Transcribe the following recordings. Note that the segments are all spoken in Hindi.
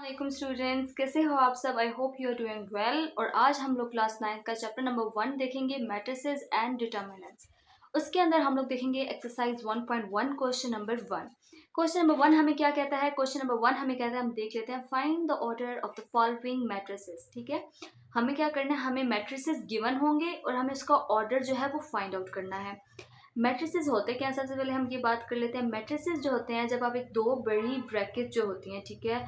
वालेकुम स्टूडेंट्स, कैसे हो आप सब। I hope you are doing well. और आज हम लोग क्लास 9 का चैप्टर नंबर 1 देखेंगे, मैट्रिसेस एंड डिटर्मिनेंट्स। उसके अंदर हम लोग देखेंगे exercise 1.1 question number 1। Question number 1 हमें क्या कहता है? क्वेश्चन नंबर 1 हमें कहता है, हम देख लेते हैं, find the order of the following matrices. ठीक है, हमें क्या करना है, हमें मैट्रिसेस गिवन होंगे और हमें उसका ऑर्डर जो है वो फाइंड आउट करना है। मैट्रिसेस होते क्या हैं, सबसे पहले हम ये बात कर लेते हैं। मैट्रिसेस जो होते हैं, जब आप एक दो बड़ी ब्रैकेट जो होती हैं, ठीक है,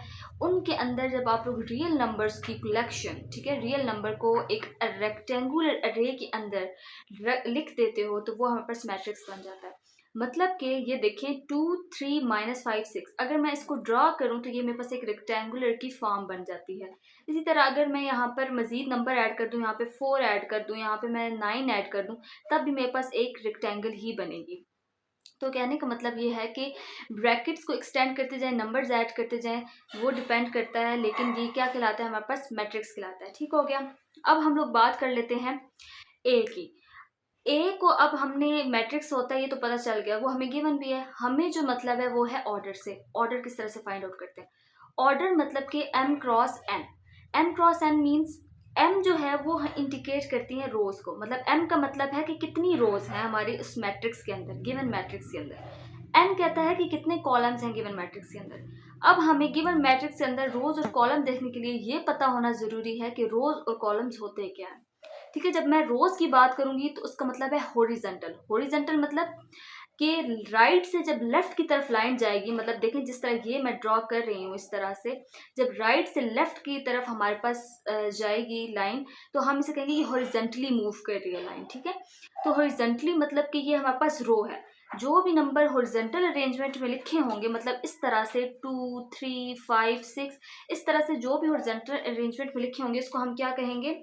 उनके अंदर जब आप लोग रियल नंबर्स की कलेक्शन, ठीक है, रियल नंबर को एक रेक्टेंगुलर अरे के अंदर लिख देते हो तो वो हमारे पास मैट्रिक्स बन जाता है। मतलब कि ये देखें 2 3 -5 6, अगर मैं इसको ड्रा करूं तो ये मेरे पास एक रेक्टेंगुलर की फॉर्म बन जाती है। इसी तरह अगर मैं यहाँ पर मजीद नंबर ऐड कर दूं, यहाँ पे 4 ऐड कर दूं, यहाँ पे मैं 9 ऐड कर दूं, तब भी मेरे पास एक रेक्टेंगल ही बनेगी। तो कहने का मतलब ये है कि ब्रैकेट्स को एक्सटेंड करते जाएं, नंबर्स ऐड करते जाएं, वो डिपेंड करता है, लेकिन ये क्या कहलाता है, हमारे पास मैट्रिक्स कहलाता है। ठीक हो गया। अब हम लोग बात कर लेते हैं ए की। ए को अब हमने मैट्रिक्स होता है ये तो पता चल गया, वो हमें गिवन भी है। हमें जो मतलब है वो है ऑर्डर से। ऑर्डर किस तरह से फाइंड आउट करते हैं? ऑर्डर मतलब कि m cross n। m cross n means m जो है वो इंडिकेट करती है रोज को। मतलब m का मतलब है कि कितनी रोज है हमारी उस मैट्रिक्स के अंदर, गिवन मैट्रिक्स के अंदर। n कहता है कि कितने कॉलम्स हैं गिवन मैट्रिक्स के अंदर। अब हमें गिवन मैट्रिक्स के अंदर रोज और कॉलम देखने के लिए ये पता होना जरूरी है कि रोज और कॉलम्स होते क्या है। ठीक है, जब मैं रोज की बात करूंगी तो उसका मतलब है हॉरिजॉन्टल। हॉरिजॉन्टल मतलब कि राइट से जब लेफ्ट की तरफ लाइन जाएगी, मतलब देखें जिस तरह ये मैं ड्रॉ कर रही हूँ इस तरह से, जब राइट से लेफ्ट की तरफ हमारे पास जाएगी लाइन, तो हम इसे कहेंगे ये हॉरिजॉन्टली मूव कर रही है लाइन। ठीक है, तो हॉरिजॉन्टली मतलब कि ये हमारे पास रो है। जो भी नंबर हॉरिजॉन्टल अरेंजमेंट में लिखे होंगे, मतलब इस तरह से 2 3 5 6, इस तरह से जो भी हॉरिजॉन्टल अरेंजमेंट में लिखे होंगे, इसको हम क्या कहेंगे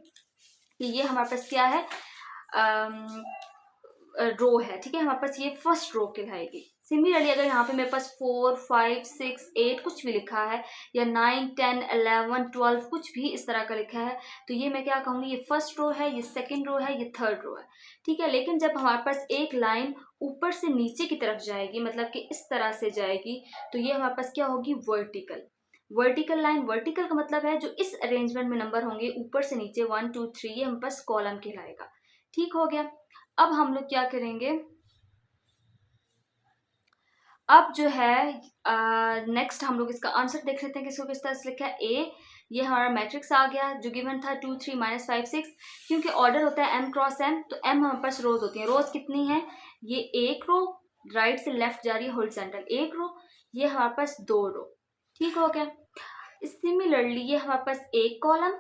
कि ये हमारे पास क्या है, रो है। ठीक है, हमारे पास ये फर्स्ट रो कहलाएगी। सिमिलरली अगर यहाँ पे मेरे पास 4 5 6 8 कुछ भी लिखा है, या 9 10 11 12 कुछ भी इस तरह का लिखा है, तो ये मैं क्या कहूँगी, ये फर्स्ट रो है, ये सेकंड रो है, ये थर्ड रो है। ठीक है, लेकिन जब हमारे पास एक लाइन ऊपर से नीचे की तरफ जाएगी, मतलब कि इस तरह से जाएगी, तो ये हमारे पास क्या होगी, वर्टिकल। वर्टिकल लाइन, वर्टिकल का मतलब है जो इस अरेंजमेंट में नंबर होंगे ऊपर से नीचे 1 2 3, ये हमारे पास कॉलम कहलाएगा। ठीक हो गया। अब हम लोग क्या करेंगे, अब जो है नेक्स्ट हम लोग इसका आंसर देख लेते हैं, किसको किस तरह से लिखा है। ए, ये हमारा मैट्रिक्स आ गया जो गिवन था 2 3 -5 6। क्योंकि ऑर्डर होता है m क्रॉस n, तो m हमारे पास रोज होती है। रोज कितनी है, ये एक रो राइट से लेफ्ट जा रही है हॉरिजॉन्टल, एक रो, ये हमारे पास दो रो। ठीक हो गया। सिमिलरली ये हमारे पास एक कॉलम,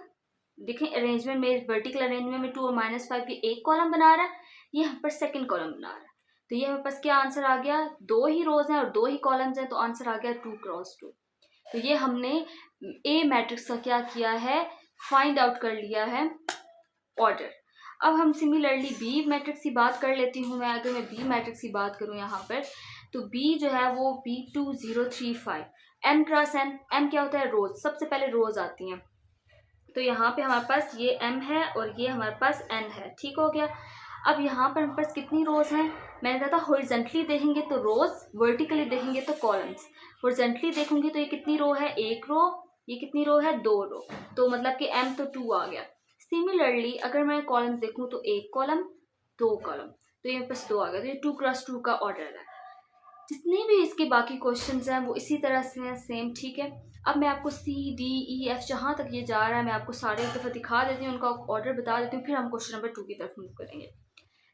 देखें अरेंजमेंट में, वर्टिकल अरेंजमेंट में 2 और -5 ये एक कॉलम बना रहा है, ये यहाँ पर सेकंड कॉलम बना रहा है। तो ये हमारे पास क्या आंसर आ गया, दो ही रोज हैं और दो ही कॉलम्स हैं, तो आंसर आ गया 2 क्रॉस 2। तो ये हमने ए मैट्रिक्स का क्या किया है, फाइंड आउट कर लिया है ऑर्डर। अब हम सिमिलरली बी मैट्रिक्स की बात कर लेती हूँ मैं। अगर मैं बी मैट्रिक्स की बात करूँ यहाँ पर, तो बी जो है वो B2035, m cross n। m क्या होता है, रोज। सबसे पहले रोज आती हैं, तो यहाँ पे हमारे पास ये m है और ये हमारे पास n है। ठीक हो गया। अब यहाँ पर हमारे पास कितनी रोज हैं, मैंने कहा था हॉरिजॉन्टली देखेंगे तो रोज, वर्टिकली देखेंगे तो कॉलम्स। हॉरिजॉन्टली देखूंगी तो ये कितनी रो है, एक रो, ये कितनी रो है, दो रो, तो मतलब कि m तो 2 आ गया। सिमिलरली अगर मैं कॉलम्स देखूँ तो एक कॉलम, दो कॉलम, तो ये मेरे पास 2 आ गया। तो ये 2 क्रॉस 2 का ऑर्डर है। जितने भी इसके बाकी क्वेश्चंस हैं वो इसी तरह से हैं, सेम। ठीक है, अब मैं आपको C D E F जहाँ तक ये जा रहा है मैं आपको सारे एक दफ़ा दिखा देती हूँ, उनका ऑर्डर बता देती हूँ, फिर हम क्वेश्चन नंबर 2 की तरफ मूव करेंगे।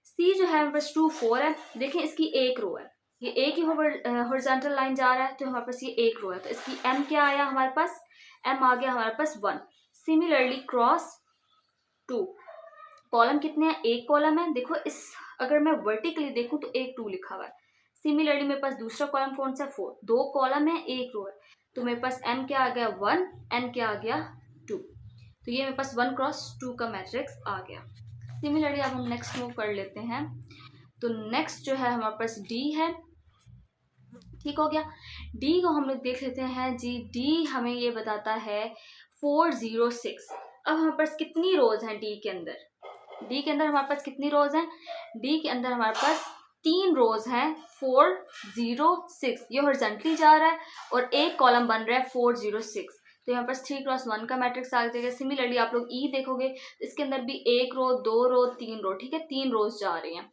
C जो है हमारे पास 2 4 है। देखें इसकी एक रो है, ये एक ही हॉरिजॉन्टल लाइन जा रहा है, तो हमारे पास ये एक रो है, तो इसकी M क्या आया हमारे पास, M आ गया हमारे पास 1। सिमिलरली क्रॉस 2, कॉलम कितने हैं, एक कॉलम है। देखो इस, अगर मैं वर्टिकली देखूँ तो एक 2 लिखा हुआ है। सिमिलरली मेरे पास दूसरा कॉलम कौन सा, 4, दो कॉलम है एक रो है, तो मेरे पास m क्या आ गया 1, n क्या आ गया 2। तो ये मेरे पास 1 क्रॉस 2 का मैट्रिक्स आ गया। सिमिलरली अब हम नेक्स्ट मूव कर लेते हैं। तो नेक्स्ट जो है हमारे पास D है। ठीक हो गया। D को हम लोग देख लेते हैं जी। D हमें ये बताता है 406। अब हमारे पास कितनी रोज हैं D के अंदर, D के अंदर हमारे पास कितनी रोज हैं, D के अंदर हमारे पास 3 रोज हैं। 406, ये हॉरिजॉन्टली जा रहा है और एक कॉलम बन रहा है 406। तो यहाँ पर 3x1 का मैट्रिक्स आ जाएगा। सिमिलरली आप लोग ई देखोगे तो इसके अंदर भी 1 रो, 2 रो, 3 रो, ठीक है, 3 रोज जा रही हैं।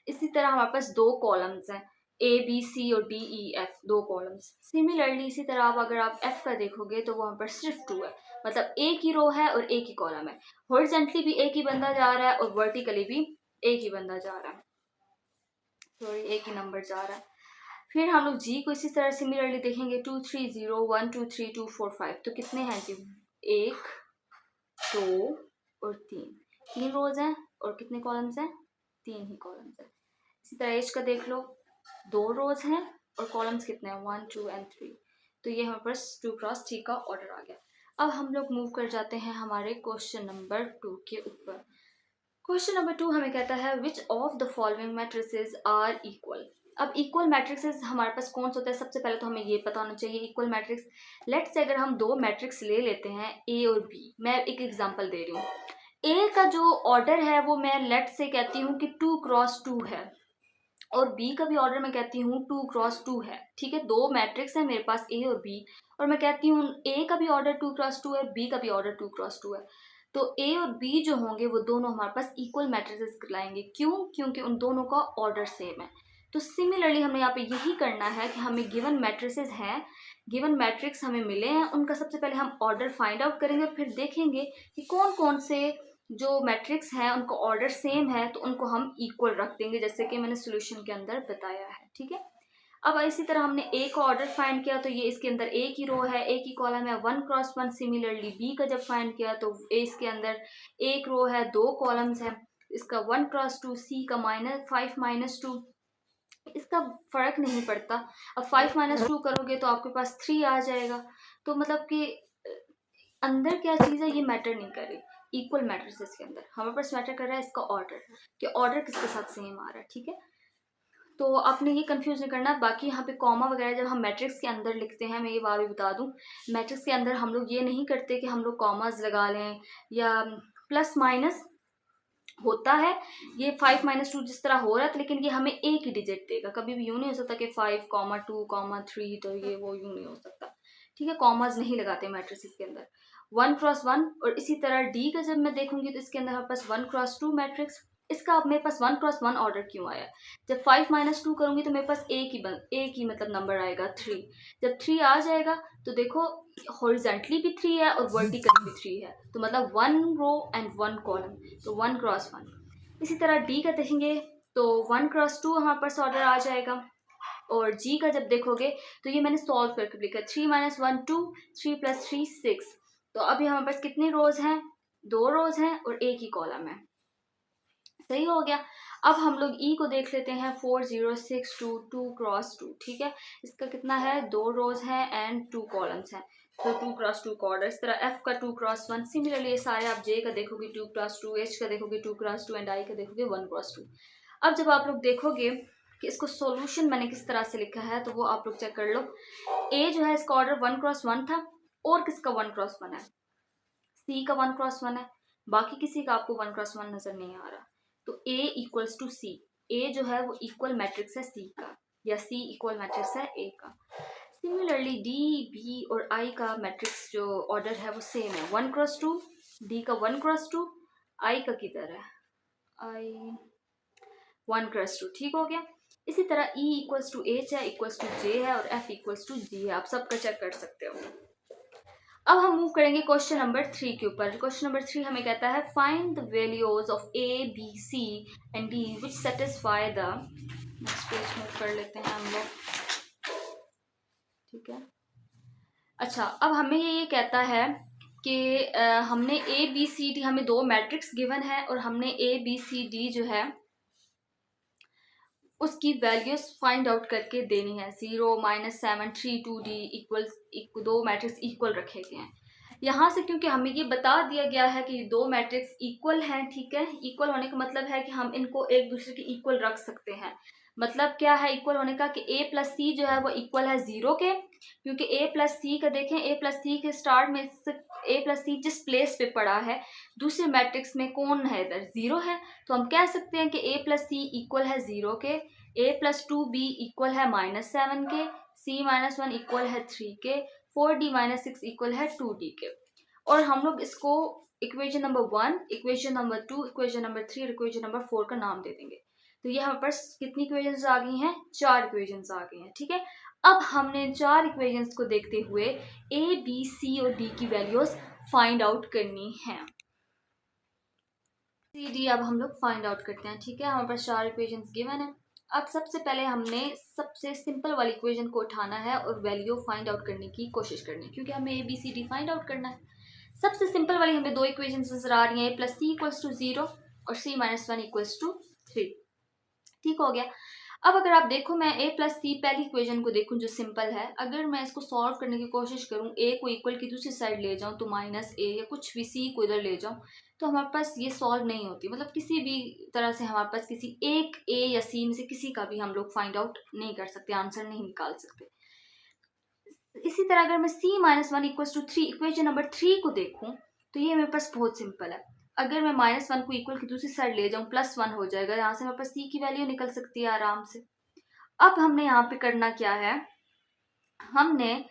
इसी तरह हमारे पास 2 कॉलम्स हैं, ए बी सी और D E F, 2 columns. Similarly इसी तरह अगर आप एफ का देखोगे तो वहाँ पर सिर्फ 2 है, मतलब एक ही रो है और एक ही कॉलम है। हॉरिजॉन्टली भी एक ही बंदा जा रहा है और वर्टिकली भी एक ही बंदा जा रहा है, सॉरी एक ही नंबर जा रहा है। फिर हम लोग जी को इसी तरह सिमिलरली देखेंगे, 2 3 0 1 2 3 2 4 5। तो कितने हैं जी, 1 2 और 3 रोज हैं और कितने कॉलम्स हैं, 3 ही कॉलम्स हैं। इसी तरह एज का देख लो, 2 रोज हैं और कॉलम्स कितने हैं, 1 2 एंड 3। तो ये हमारे पास 2x3 का ऑर्डर आ गया। अब हम लोग मूव कर जाते हैं हमारे क्वेश्चन नंबर 2 के ऊपर। क्वेश्चन नंबर 2 हमें कहता है which of the following matrices are equal. अब इक्वल मैट्रिक्सेस हमारे पास कौन सा होता है, सबसे पहले तो हमें ये पता होना चाहिए इक्वल मैट्रिक्स। लेट्स से अगर हम 2 मैट्रिक्स ले लेते हैं ए और बी, मैं एक एग्जांपल दे रही हूँ। ए का जो ऑर्डर है वो मैं लेट्स से कहती हूँ कि 2x2 है और बी का भी ऑर्डर मैं कहती हूँ 2x2 है, ठीक है। 2 मैट्रिक्स है मेरे पास ए और बी और मैं कहती हूँ ए का भी ऑर्डर 2x2 है, बी का भी ऑर्डर 2x2 है। तो ए और बी जो होंगे वो दोनों हमारे पास इक्वल मैट्रिसेस कहलाएंगे। क्यों? क्योंकि उन दोनों का ऑर्डर सेम है। तो सिमिलरली हमें यहाँ पे यही करना है कि हमें गिवन मैट्रिसेस हैं, गिवन मैट्रिक्स हमें मिले हैं, उनका सबसे पहले हम ऑर्डर फाइंड आउट करेंगे और फिर देखेंगे कि कौन कौन से जो मैट्रिक्स हैं उनका ऑर्डर सेम है तो उनको हम इक्वल रख देंगे, जैसे कि मैंने सॉल्यूशन के अंदर बताया है, ठीक है। अब इसी तरह हमने ए का ऑर्डर फाइंड किया तो ये इसके अंदर एक ही रो है, एक ही कॉलम है, 1x1। सिमिलरली बी का जब फाइंड किया तो इसके अंदर एक रो है, 2 कॉलम्स है, इसका 1x2। सी का -5 -2, इसका फर्क नहीं पड़ता। अब 5 - 2 करोगे तो आपके पास 3 आ जाएगा। तो मतलब कि अंदर क्या चीज़ है ये मैटर नहीं कर रही, इक्वल मैट्रिसेस के अंदर हमारे पास मैटर कर रहा है इसका ऑर्डर, कि ऑर्डर किसके साथ सेम आ रहा है, ठीक है। तो आपने ये कंफ्यूज नहीं करना। बाकी यहाँ पे कॉमा वगैरह जब हम मैट्रिक्स के अंदर लिखते हैं, मैं ये बात भी बता दूं, मैट्रिक्स के अंदर हम लोग ये नहीं करते कि हम लोग कॉमाज लगा लें या प्लस माइनस होता है। ये 5 - 2 जिस तरह हो रहा था, लेकिन ये हमें एक ही डिजिट देगा। कभी भी यूँ नहीं हो सकता कि 5, 2, 3, तो ये वो यूँ नहीं हो सकता, ठीक है। कॉमाज नहीं लगाते मैट्रिक्स के अंदर। 1x1 और इसी तरह डी का जब मैं देखूंगी तो इसके अंदर हमारे पास 1x2 मैट्रिक्स। इसका अब मेरे पास 1x1 ऑर्डर क्यों आया, जब 5 - 2 करूंगी तो मेरे पास एक ही मतलब नंबर आएगा 3। जब 3 आ जाएगा तो देखो हॉरिजॉन्टली भी 3 है और वर्टिकली भी 3 है, तो मतलब 1 रो एंड 1 कॉलम, तो 1x1। इसी तरह डी का देखेंगे तो 1x2 हमारे पास ऑर्डर आ जाएगा। और जी का जब देखोगे तो ये मैंने सॉल्व करके लिखा, 3 - 1 2, 3 + 3 6। तो अभी हमारे पास कितने रोज हैं, 2 रोज हैं और एक ही कॉलम है, सही हो गया। अब हम लोग ई को देख लेते हैं, 4 0 6 2 2x2, ठीक है। इसका कितना है, 2 रोज है एंड 2 कॉलम्स हैं, तो 2x2 का ऑर्डर। इस तरह एफ का 2x1। सिमिलरली ये सारे आप जे का देखोगे 2x2, एच का देखोगे 2x2 एंड आई का देखोगे 1x2। अब जब आप लोग देखोगे कि इसको सॉल्यूशन मैंने किस तरह से लिखा है तो वो आप लोग चेक कर लो। ए जो है इसका ऑर्डर 1x1 था और किसका 1x1 है, सी का 1x1 है, बाकी किसी का आपको 1x1 नजर नहीं आ रहा। तो ए इक्वल्स टू सी, ए जो है वो इक्वल मैट्रिक्स है सी का, या सी इक्वल मैट्रिक्स है ए का। सिमिलरली डी बी और आई का मैट्रिक्स जो ऑर्डर है वो सेम है, 1x2, डी का 1x2, आई का किधर है, आई 1x2, ठीक हो गया। इसी तरह E इक्वल्स टू एच है, इक्वल्स टू जे है और F इक्वल्स टू जी है, आप सबका चेक कर सकते हो। अब हम मूव करेंगे क्वेश्चन नंबर 3 के ऊपर। क्वेश्चन नंबर 3 हमें कहता है find the values of a b c and d which satisfy the, next page move कर लेते हैं हम लोग, ठीक है। अच्छा, अब हमें ये कहता है कि हमने ए बी सी डी, हमें 2 मैट्रिक्स गिवन है और हमने ए बी सी डी जो है उसकी वैल्यूज फाइंड आउट करके देनी है। 0 -7 3 2 डी इक्वल, 2 मैट्रिक्स इक्वल रखे गए हैं यहाँ से, क्योंकि हमें ये बता दिया गया है कि 2 मैट्रिक्स इक्वल हैं, ठीक है। इक्वल होने का मतलब है कि हम इनको एक दूसरे के इक्वल रख सकते हैं। मतलब क्या है इक्वल होने का, कि a + c जो है वो इक्वल है 0 के, क्योंकि a + c का देखें, a + c के स्टार्ट में a + c जिस प्लेस पे पड़ा है दूसरे मैट्रिक्स में कौन है, इधर 0 है। तो हम कह सकते हैं कि a + c इक्वल है 0 के, a + 2b इक्वल है -7 के, c - 1 इक्वल है 3 के, 4d माइनस 6 इक्वल है 2d के। और हम लोग इसको equation number 1, equation number 2, equation number 3 और इक्वेशन नंबर 4 का नाम दे देंगे। तो ये हमारे पास कितनी इक्वेशंस आ गई हैं? 4 इक्वेशंस आ गई हैं, ठीक है। अब हमने 4 इक्वेशंस को देखते हुए ए, बी, सी और डी की वैल्यूज फाइंड आउट करनी है। सी डी अब हम लोग फाइंड आउट करते हैं, ठीक है। हमारे पास 4 इक्वेशंस गिवन है। अब सबसे पहले हमने सबसे सिंपल वाली इक्वेशन को उठाना है और वैल्यू फाइंड आउट करने की कोशिश करनी है, क्योंकि हमें ए, बी, सी, डी फाइंड आउट करना है। सबसे सिंपल वाली हमें 2 इक्वेशंस नजर आ रही हैं, ए प्लस सी इक्वल्स टू 0 और सी माइनस 1 इक्वल्स टू 3। ठीक हो गया। अब अगर आप देखो, मैं a प्लस सी पहली इक्वेशन को देखूं जो सिंपल है, अगर मैं इसको सॉल्व करने की कोशिश करूं, a को इक्वल की दूसरी साइड ले जाऊं तो माइनस a, या कुछ भी c को इधर ले जाऊं, तो हमारे पास ये सॉल्व नहीं होती। मतलब किसी भी तरह से हमारे पास किसी एक a या c में से किसी का भी हम लोग फाइंड आउट नहीं कर सकते, आंसर नहीं निकाल सकते। इसी तरह अगर मैं c minus 1 equals to 3 equation number 3 को देखूं, तो ये मेरे पास बहुत सिंपल है। अगर मैं माइनस 1 को इक्वल की दूसरी साइड ले जाऊं, प्लस 1 हो जाएगा, यहाँ से मेरे पास c की वैल्यू निकल सकती है आराम से। अब हमने यहाँ पे करना क्या है, हमने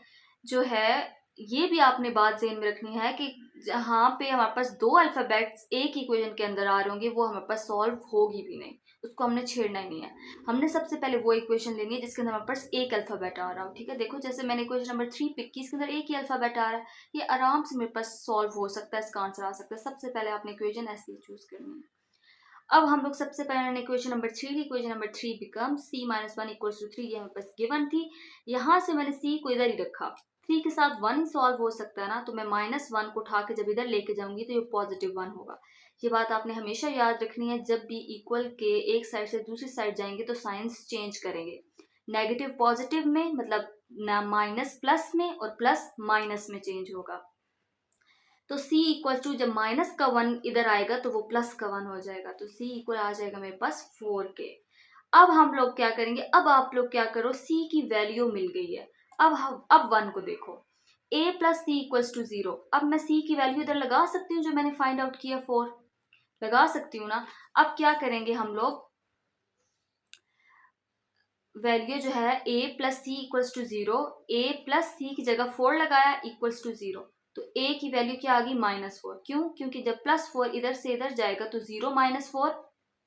जो है ये भी आपने बात ज़हन में रखनी है कि जहाँ पे हमारे पास 2 अल्फ़ाबेट्स एक इक्वेशन के अंदर आ रहे होंगे, वो हमारे पास सॉल्व होगी भी नहीं, उसको हमने छेड़ना ही नहीं है। हमने सबसे पहले वो इक्वेशन लेनी है जिसके अंदर हमारे पास एक अल्फ़ाबेट आ रहा हो, ठीक है। देखो जैसे मैंने इक्वेशन नंबर 3 पिक की, इसके अंदर एक ही अल्फ़ाबेट आ रहा है, ये आराम से मेरे पास सॉल्व हो सकता है, इसका आंसर आ सकता है। सबसे पहले आपने इक्वेशन ऐसे ही चूज़ करनी है। अब हम लोग सबसे पहले इक्वेशन नंबर 3 ली, equation number 3 become c minus 1 equals to 3, ये हमारे पास गिवन थी। यहाँ से मैंने c को इधर ही रखा, 3 के साथ 1 ही सॉल्व हो सकता है ना, तो मैं माइनस 1 को उठा के जब इधर लेके जाऊंगी तो ये पॉजिटिव 1 होगा। ये बात आपने हमेशा याद रखनी है, जब भी इक्वल के एक साइड से दूसरी साइड जाएंगे तो साइंस चेंज करेंगे, नेगेटिव पॉजिटिव में, मतलब ना माइनस प्लस में और प्लस माइनस में चेंज होगा। तो c इक्वल टू जब माइनस का 1 इधर आएगा तो वो प्लस का 1 हो जाएगा, तो c इक्वल आ जाएगा मेरे पास 4 के। अब हम लोग क्या करेंगे, अब आप लोग क्या करो, c की वैल्यू मिल गई है। अब 1 को देखो, a plus c equals to 0। अब मैं c की वैल्यू इधर लगा सकती हूँ, जो मैंने फाइंड आउट किया 4, लगा सकती हूँ ना। अब क्या करेंगे हम लोग, वैल्यू जो है a plus c equals to 0, a plus c की जगह 4 लगाया इक्वल्स टू 0, तो a की वैल्यू क्या आ गई -4। क्यों? क्योंकि जब +4 इधर से इधर जाएगा तो 0 -4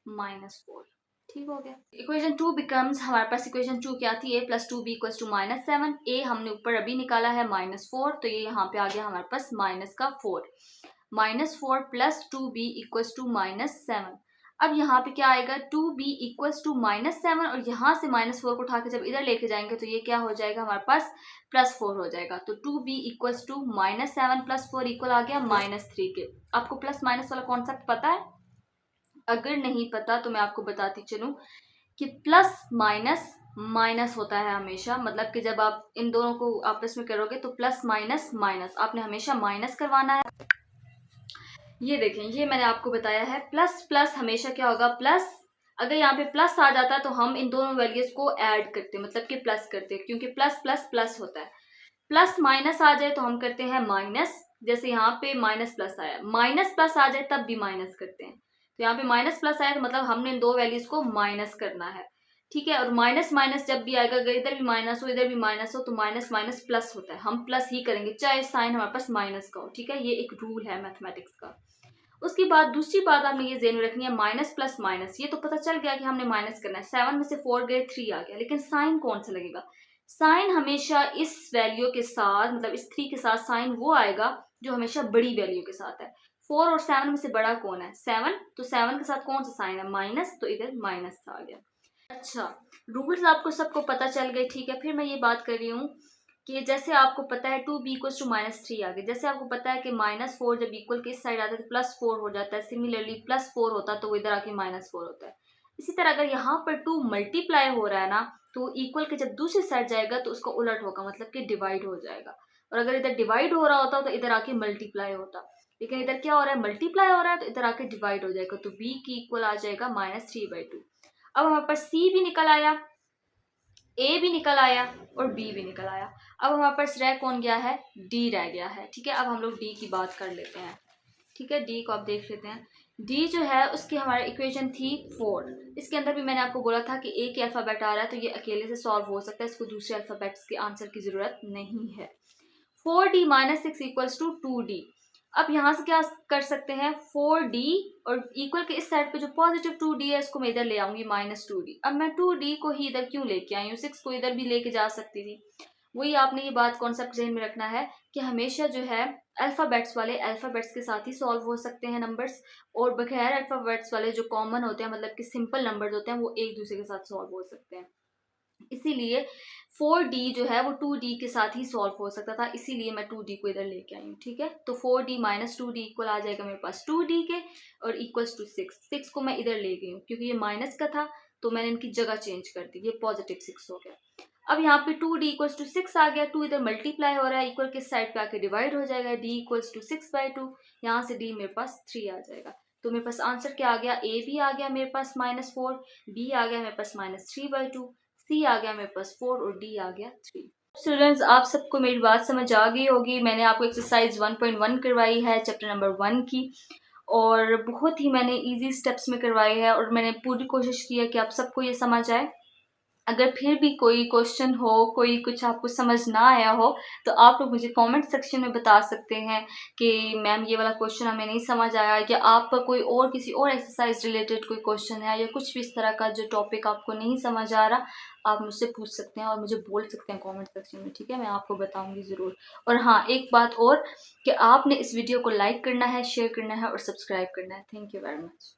-4। ठीक हो गया। इक्वेशन 2 बिकम्स, हमारे पास इक्वेशन 2 क्या थी, a plus 2b equals to -7। a हमने ऊपर अभी निकाला है -4, तो ये यहाँ पे आ गया हमारे पास माइनस का 4, -4 प्लस 2b इक्वल्स टू -7। अब यहाँ पे क्या आएगा, 2b इक्वल्स टू -7, और यहाँ से -4 को उठा के जब इधर लेके जाएंगे तो ये क्या हो जाएगा हमारे पास, +4 हो जाएगा। तो 2b equals to -7 plus 4 equal आ गया -3 के। आपको प्लस माइनस वाला कॉन्सेप्ट पता है? अगर नहीं पता तो मैं आपको बताती चलूँ कि प्लस माइनस माइनस होता है हमेशा, मतलब कि जब आप इन दोनों को आपस में करोगे तो प्लस माइनस माइनस, आपने हमेशा माइनस करवाना है। ये देखें, ये मैंने आपको बताया है, प्लस प्लस हमेशा क्या होगा, प्लस। अगर यहाँ पे प्लस आ जाता है तो हम इन दोनों वैल्यूज को ऐड करते हैं, मतलब कि प्लस करते हैं, क्योंकि प्लस प्लस प्लस होता है। प्लस माइनस आ जाए तो हम करते हैं माइनस, जैसे यहाँ पे माइनस प्लस आया, माइनस प्लस आ जाए तब भी माइनस करते हैं। तो यहाँ पे माइनस प्लस आया तो मतलब हमने इन दो वैल्यूज को माइनस करना है, ठीक है। और माइनस माइनस जब भी आएगा, अगर इधर भी माइनस हो इधर भी माइनस हो, तो माइनस माइनस प्लस होता है, हम प्लस ही करेंगे चाहे साइन हमारे पास माइनस का हो, ठीक है। ये एक रूल है मैथमेटिक्स का। उसके बाद दूसरी बात आपने ये ज़हन में रखनी है, माइनस प्लस माइनस, ये तो पता चल गया कि हमने माइनस करना है, 7 में से 4 गए 3 आ गया, लेकिन साइन कौन सा लगेगा, साइन हमेशा इस वैल्यू के साथ, मतलब इस 3 के साथ साइन वो आएगा जो हमेशा बड़ी वैल्यू के साथ है। 4 और 7 में से बड़ा कौन है, 7, तो 7 के साथ कौन सा साइन है, माइनस, तो इधर माइनस आ गया। अच्छा, रूल्स आपको सबको पता चल गए, ठीक है। फिर मैं ये बात कर रही हूँ कि जैसे आपको पता है 2b इक्वल्स टू -3 आ गया, जैसे आपको पता है कि -4 जब इक्वल के इस साइड आता है तो +4 हो जाता है, सिमिलरली +4 होता है तो वो इधर आके -4 होता है। इसी तरह अगर यहाँ पर 2 मल्टीप्लाई हो रहा है ना, तो इक्वल के जब दूसरी साइड जाएगा तो उसका उलट होगा, मतलब कि डिवाइड हो जाएगा। और अगर इधर डिवाइड हो रहा होता तो इधर आके मल्टीप्लाई होता, लेकिन इधर क्या हो रहा है, मल्टीप्लाई हो रहा है, तो इधर आके डिवाइड हो जाएगा, तो b की इक्वल आ जाएगा -3/2। अब हमारे पास c भी निकल आया, a भी निकल आया और b भी निकल आया। अब हमारे पास रह कौन गया है, d रह गया है, ठीक है। अब हम लोग d की बात कर लेते हैं, ठीक है। d को आप देख लेते हैं, d जो है उसकी हमारी इक्वेशन थी 4। इसके अंदर भी मैंने आपको बोला था कि एक ही अल्फ़ाबेट आ रहा है तो ये अकेले से सॉल्व हो सकता है, इसको दूसरे अल्फ़ाबेट्स के आंसर की ज़रूरत नहीं है। 4d minus 6 equals to 2d। अब यहाँ से क्या कर सकते हैं, 4d और इक्वल के इस साइड पे जो पॉजिटिव 2d है इसको मैं इधर ले आऊंगी माइनस 2d। अब मैं 2d को ही इधर क्यों लेके आई हूँ, 6 को इधर भी लेके जा सकती थी। वही आपने ये बात कॉन्सेप्ट ज़हन में रखना है कि हमेशा जो है अल्फ़ाबेट्स वाले अल्फ़ाबेट्स के साथ ही सॉल्व हो सकते हैं नंबर्स, और बगैर अल्फ़ाबेट्स वाले जो कॉमन होते हैं मतलब कि सिंपल नंबर्स होते हैं वो एक दूसरे के साथ सॉल्व हो सकते हैं। इसीलिए 4d जो है वो 2d के साथ ही सॉल्व हो सकता था, इसीलिए मैं 2d को इधर लेके आई हूँ। ठीक है, तो 4d माइनस 2d इक्वल आ जाएगा मेरे पास 2d के, और इक्वल्स टू 6 को मैं इधर ले गई हूँ क्योंकि ये माइनस का था तो मैंने इनकी जगह चेंज कर दी, ये पॉजिटिव 6 हो गया। अब यहाँ पे 2d इक्वल्स टू 6 आ गया, 2 इधर मल्टीप्लाई हो रहा है, इक्वल किस साइड पे आके डिवाइड हो जाएगा, d इक्वल्स टू 6/2, यहाँ से d मेरे पास 3 आ जाएगा। तो मेरे पास आंसर क्या आ गया, a भी आ गया मेरे पास -4, b आ गया मेरे पास -3/2, सी आ गया मेरे पास 4 और डी आ गया 3। स्टूडेंट्स, आप सबको मेरी बात समझ आ गई होगी। मैंने आपको एक्सरसाइज 1.1 करवाई है चैप्टर नंबर 1 की, और बहुत ही मैंने इजी स्टेप्स में करवाई है, और मैंने पूरी कोशिश की है कि आप सबको ये समझ आए। अगर फिर भी कोई क्वेश्चन हो, कोई कुछ आपको समझ ना आया हो, तो आप लोग मुझे कमेंट सेक्शन में बता सकते हैं कि मैम ये वाला क्वेश्चन हमें नहीं समझ आया, या आपका कोई और किसी और एक्सरसाइज रिलेटेड कोई क्वेश्चन है, या कुछ भी इस तरह का जो टॉपिक आपको नहीं समझ आ रहा, आप मुझसे पूछ सकते हैं और मुझे बोल सकते हैं कमेंट सेक्शन में। ठीक है, मैं आपको बताऊंगी ज़रूर। और हाँ, एक बात और कि आपने इस वीडियो को लाइक करना है, शेयर करना है और सब्सक्राइब करना है। Thank you very much.